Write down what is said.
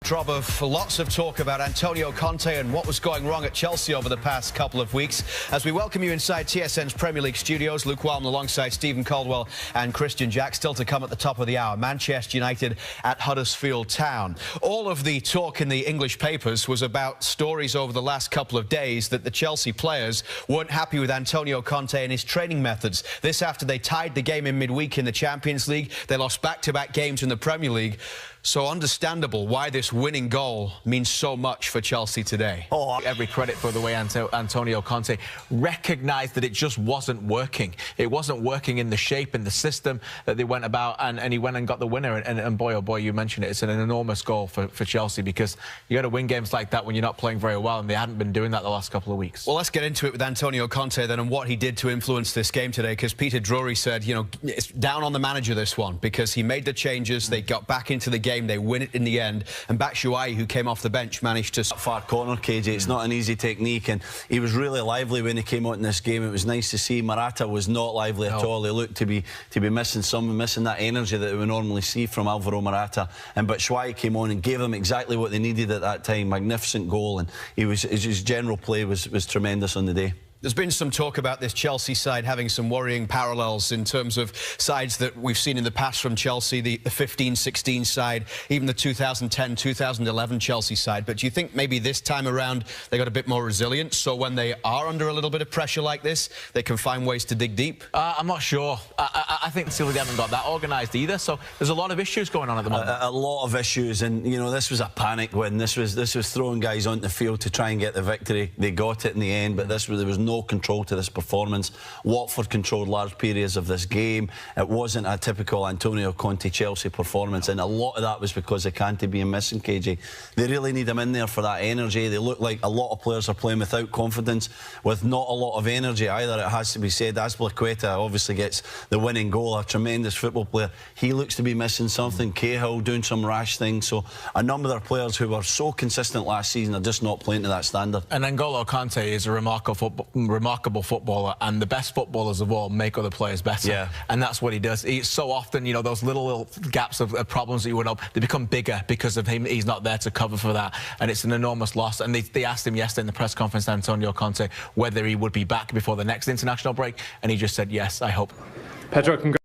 backdrop of lots of talk about Antonio Conte and what was going wrong at Chelsea over the past couple of weeks. As we welcome you inside TSN's Premier League studios, Luke Wildman alongside Stephen Caldwell and Christian Jack. Still to come at the top of the hour, Manchester United at Huddersfield Town. All of the talk in the English papers was about stories over the last couple of days that the Chelsea players weren't happy with Antonio Conte and his training methods. This after they tied the game in midweek in the Champions League. They lost back-to-back games in the Premier League. So understandable why this winning goal means so much for Chelsea today. Oh, every credit for the way Antonio Conte recognised that it just wasn't working. It wasn't working in the shape and the system that they went about, and he went and got the winner. And boy, oh boy, you mentioned it. It's an enormous goal for Chelsea, because you got to win games like that when you're not playing very well, and they hadn't been doing that the last couple of weeks. Well, let's get into it with Antonio Conte then, and what he did to influence this game today, because Peter Drury said, you know, it's down on the manager this one, because he made the changes, they got back into the game, they win it in the end, and Batshuayi, who came off the bench, managed to... Far corner, KJ, it's not an easy technique, and he was really lively when he came out in this game. It was nice to see. Morata was not lively at all. He looked to be missing that energy that we normally see from Alvaro Morata, and Batshuayi came on and gave them exactly what they needed at that time. Magnificent goal, and his general play was tremendous on the day. There's been some talk about this Chelsea side having some worrying parallels in terms of sides that we've seen in the past from Chelsea, the 15-16 side, even the 2010-2011 Chelsea side. But do you think maybe this time around they got a bit more resilient, so when they are under a little bit of pressure like this, they can find ways to dig deep? I'm not sure. I think still they haven't got that organised either, so there's a lot of issues going on at the moment. A lot of issues, and you know, this was a panic win. This was throwing guys onto the field to try and get the victory. They got it in the end, but there was no control to this performance. Watford controlled large periods of this game. It wasn't a typical Antonio Conte Chelsea performance, and a lot of that was because of Kante being missing, KJ. They really need him in there for that energy. They look like a lot of players are playing without confidence, with not a lot of energy either, it has to be said. Azpilicueta obviously gets the winning goal, a tremendous football player. He looks to be missing something. Cahill doing some rash things. So a number of players who were so consistent last season are just not playing to that standard. And N'Golo Kante is a remarkable footballer, and the best footballers of all make other players better. Yeah. And that's what he does. He's so often, you know, those little gaps of problems that you would hope, they become bigger because of him. He's not there to cover for that, and it's an enormous loss. And they asked him yesterday in the press conference, Antonio Conte, whether he would be back before the next international break, and he just said, yes, I hope. Pedro, congrats.